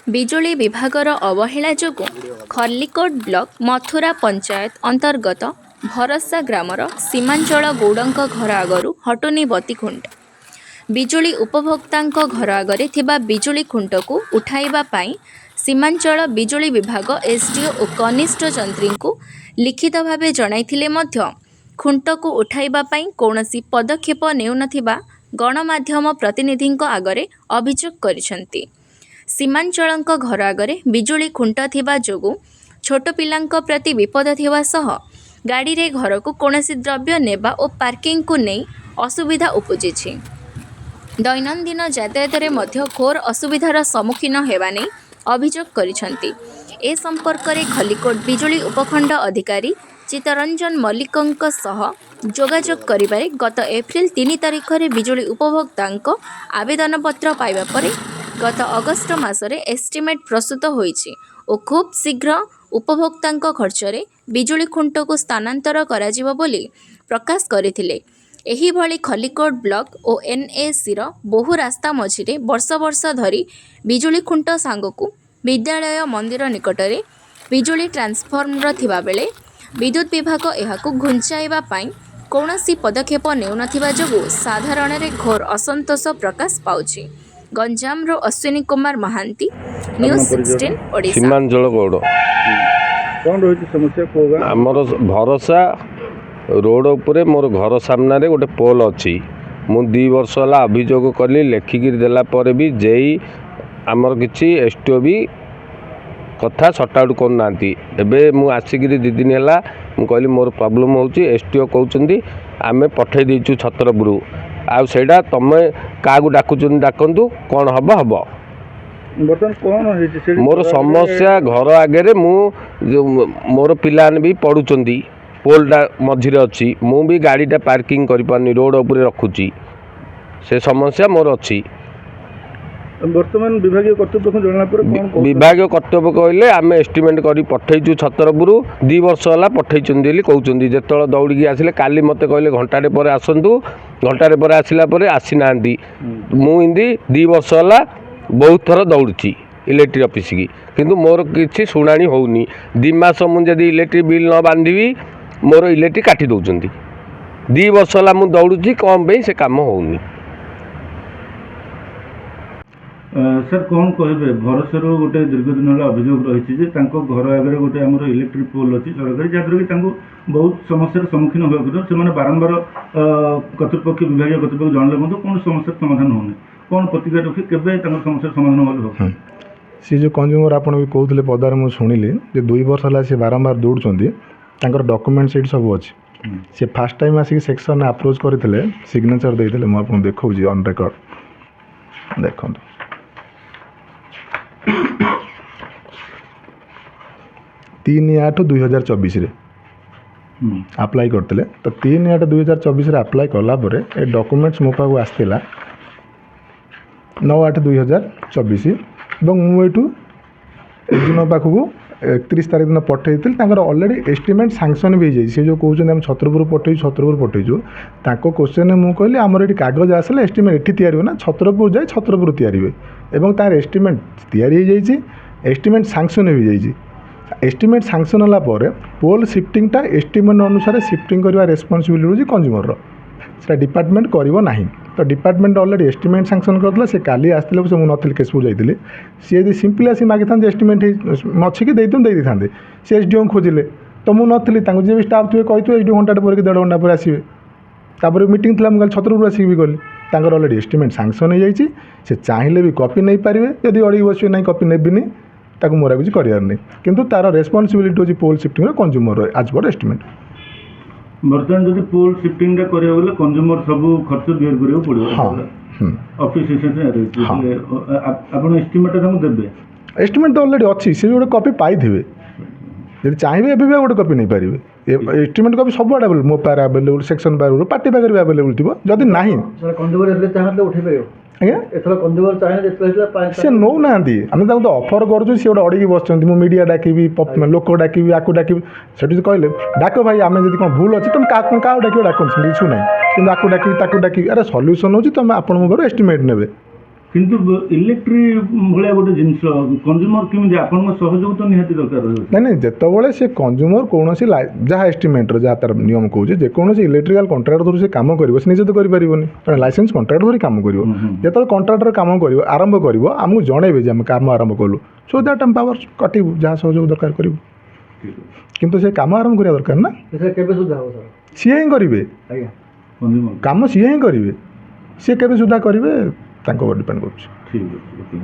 ବିଜୁଳି ବିଭାଗର ଅବହେଳା ଯୋଗୁଁ ଖଲ୍ଲିକୋଟ ବ୍ଲକ ମଥୁରା ପଞ୍ଚାୟତ ଅନ୍ତର୍ଗତ ଭରସା ଗ୍ରାମର ସୀମାଞ୍ଚଳ ଗୌଡ଼ଙ୍କ ଘର ଆଗରୁ ହଟୁନି ବତି ଖୁଣ୍ଟ। ବିଜୁଳି ଉପଭୋକ୍ତାଙ୍କ ଘର ଆଗରେ ଥିବା ବିଜୁଳି ଖୁଣ୍ଟକୁ ଉଠାଇବା ପାଇଁ ସୀମାଞ୍ଚଳ ବିଜୁଳି ବିଭାଗ ଏସ୍ଡିଓ ଓ କନିଷ୍ଠ ଯନ୍ତ୍ରୀଙ୍କୁ ଲିଖିତ ଭାବେ ଜଣାଇଥିଲେ ମଧ୍ୟ ଖୁଣ୍ଟକୁ ଉଠାଇବା ପାଇଁ କୌଣସି ପଦକ୍ଷେପ ନେଉନଥିବା ଗଣମାଧ୍ୟମ ପ୍ରତିନିଧିଙ୍କ ଆଗରେ ଅଭିଯୋଗ କରିଛନ୍ତି। ସୀମାଞ୍ଚଳଙ୍କ ଘର ଆଗରେ ବିଜୁଳି ଖୁଣ୍ଟ ଥିବା ଯୋଗୁଁ ଛୋଟ ପିଲାଙ୍କ ପ୍ରତି ବିପଦ ଥିବା ସହ ଗାଡ଼ିରେ ଘରକୁ କୌଣସି ଦ୍ରବ୍ୟ ନେବା ଓ ପାର୍କିଂକୁ ନେଇ ଅସୁବିଧା ଉପୁଜିଛି। ଦୈନନ୍ଦିନ ଯାତାୟାତରେ ମଧ୍ୟ ଘୋର ଅସୁବିଧାର ସମ୍ମୁଖୀନ ହେବା ନେଇ ଅଭିଯୋଗ କରିଛନ୍ତି। ଏ ସମ୍ପର୍କରେ ଖଲ୍ଲିକୋଟ ବିଜୁଳି ଉପଖଣ୍ଡ ଅଧିକାରୀ ଚିତ୍ତରଞ୍ଜନ ମଲ୍ଲିକଙ୍କ ସହ ଯୋଗାଯୋଗ କରିବାରେ ଗତ ଏପ୍ରିଲ 3 ତାରିଖରେ ବିଜୁଳି ଉପଭୋକ୍ତାଙ୍କ ଆବେଦନପତ୍ର ପାଇବା ପରେ ଗତ ଅଗଷ୍ଟ ମାସରେ ଏଷ୍ଟିମେଟ୍ ପ୍ରସ୍ତୁତ ହୋଇଛି ଓ ଖୁବ୍ ଶୀଘ୍ର ଉପଭୋକ୍ତାଙ୍କ ଖର୍ଚ୍ଚରେ ବିଜୁଳି ଖୁଣ୍ଟକୁ ସ୍ଥାନାନ୍ତର କରାଯିବ ବୋଲି ପ୍ରକାଶ କରିଥିଲେ। ଏହିଭଳି ଖଲ୍ଲିକୋଟ ବ୍ଲକ ଓ ଏନ୍ଏସିର ବହୁ ରାସ୍ତା ମଝିରେ ବର୍ଷ ବର୍ଷ ଧରି ବିଜୁଳି ଖୁଣ୍ଟ ସାଙ୍ଗକୁ ବିଦ୍ୟାଳୟ ମନ୍ଦିର ନିକଟରେ ବିଜୁଳି ଟ୍ରାନ୍ସଫର୍ମର ଥିବାବେଳେ ବିଦ୍ୟୁତ୍ ବିଭାଗ ଏହାକୁ ଘୁଞ୍ଚାଇବା ପାଇଁ କୌଣସି ପଦକ୍ଷେପ ନେଉନଥିବା ଯୋଗୁଁ ସାଧାରଣରେ ଘୋର ଅସନ୍ତୋଷ ପ୍ରକାଶ ପାଉଛି। ଗଞ୍ଜାମରୁ ଅଶ୍ୱିନୀ କୁମାର ମହାନ୍ତି, ନ୍ୟୁଜ୍ 16 ଓଡ଼ିଶା। ସୀମାଞ୍ଚଳ ଗୌଡ଼ କ'ଣ ରହିଛି ସମସ୍ୟା? ଆମର ଭରସା ରୋଡ଼ ଉପରେ ମୋର ଘର ସାମ୍ନାରେ ଗୋଟେ ପୋଲ୍ ଅଛି। ମୁଁ 2 ବର୍ଷ ହେଲା ଅଭିଯୋଗ କଲି, ଲେଖିକିରି ଦେଲା ପରେ ବି ଯେଇ ଆମର କିଛି ଏସ୍ଟିଓ ବି କଥା ସର୍ଟ ଆଉଟ୍ କରୁନାହାନ୍ତି। ଏବେ ମୁଁ ଆସିକିରି 2 ଦିନ ହେଲା ମୁଁ କହିଲି ମୋର ପ୍ରୋବ୍ଲେମ୍ ହେଉଛି, ଏସ୍ଟିଓ କହୁଛନ୍ତି ଆମେ ପଠାଇ ଦେଇଛୁ ଛତ୍ରପୁର। ଆଉ ସେଇଟା ତୁମେ କାହାକୁ ଡାକୁଛନ୍ତି ଡାକନ୍ତୁ, କ'ଣ ହେବ ହେବ। ବର୍ତ୍ତମାନ କ'ଣ ହେଇଛି? ମୋର ସମସ୍ୟା ଘର ଆଗରେ ମୋର ପିଲାମାନେ ବି ପଢ଼ୁଛନ୍ତି, ପୋଲ୍ଟା ମଝିରେ ଅଛି, ମୁଁ ବି ଗାଡ଼ିଟା ପାର୍କିଂ କରିପାରୁନି, ରୋଡ଼ ଉପରେ ରଖୁଛି, ସେ ସମସ୍ୟା ମୋର ଅଛି। ବର୍ତ୍ତମାନ ବିଭାଗୀୟ କର୍ତ୍ତୃପକ୍ଷଙ୍କୁ ଜଣାଇଲା ପରେ ବିଭାଗୀୟ କର୍ତ୍ତବ୍ୟ କହିଲେ ଆମେ ଏଷ୍ଟିମେଟ୍ କରି ପଠାଇଛୁ ଛତ୍ରପୁର, 2 ବର୍ଷ ହେଲା ପଠାଇଛନ୍ତି ବୋଲି କହୁଛନ୍ତି। ଯେତେବେଳେ ଦୌଡ଼ିକି ଆସିଲେ କାଲି ମୋତେ କହିଲେ ଘଣ୍ଟାଟେ ପରେ ଆସନ୍ତୁ, ଘଣ୍ଟାଟେ ପରେ ଆସିଲା ପରେ ଆସିନାହାନ୍ତି। ମୁଁ ଏମିତି 2 ବର୍ଷ ହେଲା ବହୁତ ଥର ଦୌଡ଼ୁଛି ଇଲେକ୍ଟ୍ରିକ୍ ଅଫିସ୍କି, କିନ୍ତୁ ମୋର କିଛି ଶୁଣାଣି ହେଉନି। 2 ମାସ ମୁଁ ଯଦି ଇଲେକ୍ଟ୍ରିକ୍ ବିଲ୍ ନ ବାନ୍ଧିବି ମୋର ଇଲେକ୍ଟ୍ରିକ୍ କାଟି ଦେଉଛନ୍ତି। 2 ବର୍ଷ ହେଲା ମୁଁ ଦୌଡ଼ୁଛି, କ'ଣ ପାଇଁ ସେ କାମ ହେଉନି। ସାର୍ କ'ଣ କହିବେ? ଭରସାରୁ ଗୋଟେ ଦୀର୍ଘଦିନ ହେଲା ଅଭିଯୋଗ ରହିଛି ଯେ ତାଙ୍କ ଘର ଆଗରେ ଗୋଟେ ଆମର ଇଲେକ୍ଟ୍ରିକ୍ ପୋଲ୍ ଅଛି ସରକାରୀ, ଯାହାଦ୍ୱାରା କି ତାଙ୍କୁ ବହୁତ ସମସ୍ୟାର ସମ୍ମୁଖୀନ ହେବାକୁ ପଡ଼ିବ। ସେମାନେ ବାରମ୍ବାର କର୍ତ୍ତୃପକ୍ଷ ବିଭାଗୀୟ କର୍ତ୍ତୃପକ୍ଷ ଜଣାଇଲେ ମଧ୍ୟ କୌଣସି ସମସ୍ୟାର ସମାଧାନ ହେଉନି। କ'ଣ ପ୍ରତିକ୍ରିୟା ରଖି କେବେ ତାଙ୍କର ସମସ୍ୟାର ସମାଧାନ ହେବାକୁ ହେବ? ସେ ଯେଉଁ କଞ୍ଜୁମର ଆପଣ ବି କହୁଥିଲେ ପଦାରେ, ମୁଁ ଶୁଣିଲି ଯେ 2 ବର୍ଷ ହେଲା ସେ ବାରମ୍ବାର ଦୌଡ଼ୁଛନ୍ତି, ତାଙ୍କର ଡକ୍ୟୁମେଣ୍ଟ ସେଇଠି ସବୁ ଅଛି। ସେ ଫାର୍ଷ୍ଟ ଟାଇମ୍ ଆସିକି ସେକ୍ସନରେ ଆପ୍ରୋଚ୍ କରିଥିଲେ, ସିଗ୍ନେଚର୍ ଦେଇଥିଲେ, ମୁଁ ଆପଣଙ୍କୁ ଦେଖାଉଛି ଅନ୍ ରେକର୍ଡ଼, ଦେଖନ୍ତୁ। 3/8/2024 ଆପ୍ଲାଏ କରିଥିଲେ। ତ 3/8/2024 ଆପ୍ଲାଏ କଲା ପରେ ଏ ଡକ୍ୟୁମେଣ୍ଟସ୍ ମୋ ପାଖକୁ ଆସିଥିଲା 9/8/2024 ଏବଂ ମୁଁ ଏଇଠୁ ଏଦିନ ପାଖକୁ 31 ତାରିଖ ଦିନ ପଠାଇଥିଲି। ତାଙ୍କର ଅଲରେଡ଼ି ଏଷ୍ଟିମେଟ୍ ସାଙ୍ଗସନ୍ ବି ହେଇଯାଇଛି। ସେ ଯେଉଁ କହୁଛନ୍ତି ଆମେ ଛତ୍ରପୁର ପଠାଇଛୁ, ତାଙ୍କ କୋଶ୍ଚିନ୍ରେ ମୁଁ କହିଲି ଆମର ଏଠି କାଗଜ ଆସିଲେ ଏଷ୍ଟିମେଟ୍ ଏଠି ତିଆରି ହୁଏ ନା, ଛତ୍ରପୁର ଯାଇ ଛତ୍ରପୁର ତିଆରି ହୁଏ ଏବଂ ତାର ଏଷ୍ଟିମେଟ୍ ତିଆରି ହେଇଯାଇଛି, ଏଷ୍ଟିମେଟ୍ ସାଙ୍ଗସନ୍ ହେଇଯାଇଛି। ଏଷ୍ଟିମେଟ୍ ସାଙ୍ଗସନ୍ ହେଲା ପରେ ପୋଲ୍ ସିଫ୍ଟିଂଟା ଏଷ୍ଟିମେଟ୍ ଅନୁସାରେ ସିଫ୍ଟିଂ କରିବା ରେସ୍ପନ୍ସିବିଲିଟି ହେଉଛି କଞ୍ଜୁମରର, ସେଇଟା ଡିପାର୍ଟମେଣ୍ଟ କରିବ ନାହିଁ। ତ ଡିପାର୍ଟମେଣ୍ଟ ଅଲରେଡ଼ି ଏଷ୍ଟିମେଟ୍ ସାଙ୍ଗସନ୍ କରିଥିଲା। ସେ କାଲି ଆସିଥିଲେ, ମୁଁ ନଥିଲି, କେଶପୁର ଯାଇଥିଲି। ସିଏ ଯଦି ସିମ୍ପଲି ଆସି ମାଗିଥାନ୍ତେ ଏଷ୍ଟିମେଟ୍ ଅଛି କି ଦେଇଥାନ୍ତେ, ସେ ଏସ୍ଡିଓଙ୍କୁ ଖୋଜିଲେ, ତ ମୁଁ ନଥିଲି। ତାଙ୍କୁ ଯିଏ ବି ଷ୍ଟାଫ୍ ଥିବେ କହିଥିବେ ଏସ୍ଡିଓ ଘଣ୍ଟାଟେ ପରେ କି 1.5 ଘଣ୍ଟା ପରେ ଆସିବେ। ତାପରେ ମିଟିଂ ଥିଲା, ମୁଁ କାଲି ଛତ୍ରପୁର ଆସିକି ବି ଗଲି। ତାଙ୍କର ଅଲରେଡ଼ି ଏଷ୍ଟିମେଟ୍ ସାଙ୍ଗସନ୍ ହେଇଯାଇଛି। ସେ ଚାହିଁଲେ ବି କପି ନେଇପାରିବେ, ଯଦି ଅଡ଼ିକି ବସିବେ ନାହିଁ କପି ନେବିନି, ତାକୁ ମୋର କିଛି କରିବାର ନାହିଁ। କିନ୍ତୁ ତାର ରେସ୍ପନ୍ସିବିଲିଟି ହେଉଛି ପୋଲ୍ ସିଫ୍ଟିଂର କଞ୍ଜୁମର ଆଜ୍ ପର୍ ଏଷ୍ଟିମେଟ୍। ବର୍ତ୍ତମାନ ଯଦି ପୋଲ୍ ସିଫ୍ଟିଂଟା କରିବାକୁ ଗଲେ କଞ୍ଜୁମର ସବୁ ଖର୍ଚ୍ଚ ବିୟର କରିବାକୁ ପଡ଼ିବ। ଅଫିସ୍ ଆପଣ ଏଷ୍ଟିମେଟ୍ଟା ତାଙ୍କୁ ଦେବେ? ଏଷ୍ଟିମେଟ୍ ତ ଅଲରେଡ଼ି ଅଛି, ସେ ଗୋଟେ କପି ପାଇଥିବେ। ଯଦି ଚାହିଁବେ ଏବେ ବି ଗୋଟେ କପି ନେଇପାରିବେ। ଏଷ୍ଟିମେଟ୍ କପି ସବୁ ଆଭେଲେବୁଲ୍, ମୋ ପାଖରେ ଆଭେଲେବୁଲ୍, ସେକ୍ସନ୍ ପାଖରେ, ପାର୍ଟି ପାଖରେ ବି ଆଭେଲେବୁଲ୍ ଥିବ। ଯଦି ନାହିଁ ଆଜ୍ଞା ସେ ନେଉନାହାନ୍ତି, ଆମେ ତାଙ୍କୁ ତ ଅଫର୍ କରୁଛୁ, ସିଏ ଗୋଟେ ଅଡ଼ିକି ବସିଛନ୍ତି। ମୁଁ ମିଡ଼ିଆ ଡାକିବି, ଲୋକ ଡାକିବି, ଆକୁ ଡାକିବି। ସେଠି କହିଲେ ଡାକ ଭାଇ, ଆମେ ଯଦି କ'ଣ ଭୁଲ ଅଛି ତୁମେ କାହାକୁ ଡାକିବ, ଡାକନ୍ତୁ, ସେମିତି କିଛି ନାହିଁ। କିନ୍ତୁ ଆକୁ ଡାକିବି, ତାକୁ ଡାକିବି, ଆରେ ସଲ୍ୟୁସନ୍ ହେଉଛି ତୁମେ ଆପଣ ମୋ ପାଖରୁ ଏଷ୍ଟିମେଟ୍ ନେବେ। କିନ୍ତୁ ଇଲେକ୍ଟ୍ରି ଭଳିଆ ଗୋଟେ ଜିନିଷ କନଜ୍ୟୁମର କେମିତି ଆପଣଙ୍କ ସହଯୋଗ ତ ନିହାତି ଦରକାର ରହିବ। ନାଇଁ ଯେତେବେଳେ ସେ କନଜ୍ୟୁମର କୌଣସି ଯାହା ଏଷ୍ଟିମେଟ୍ର ଯାହା ତାର ନିୟମ କହୁଛି ଯେକୌଣସି ଇଲେକ୍ଟ୍ରିକାଲ କଣ୍ଟ୍ରାକ୍ଟର ଧରି ସେ କାମ କରିବ ସେ ନିଜେ ତ କରିପାରିବନି କାରଣ ଲାଇସେନ୍ସ କଣ୍ଟ୍ରାକ୍ଟର ଧରି କାମ କରିବ। ଯେତେବେଳେ କଣ୍ଟ୍ରାକ୍ଟର କାମ କରିବ ଆରମ୍ଭ କରିବ ଆମକୁ ଜଣେଇବେ ଯେ ଆମେ କାମ ଆରମ୍ଭ କଲୁ ସୋ ଦ୍ୟାଟ୍ ଆମେ ପାୱାର କାଟିବୁ ଯାହା ସହଯୋଗ ଦରକାର କରିବୁ କିନ୍ତୁ ସେ କାମ ଆରମ୍ଭ କରିବା ଦରକାର ନା। କେବେ ସୁଦ୍ଧା ହେବ ସାର୍? ସିଏ ହିଁ କରିବେ କାମ ସିଏ ହିଁ କରିବେ ସିଏ କେବେ ସୁଦ୍ଧା କରିବେ ତାଙ୍କ ଉପରେ ଡିପେଣ୍ଡ କରୁଛି। ଠିକ୍ ଅଛି।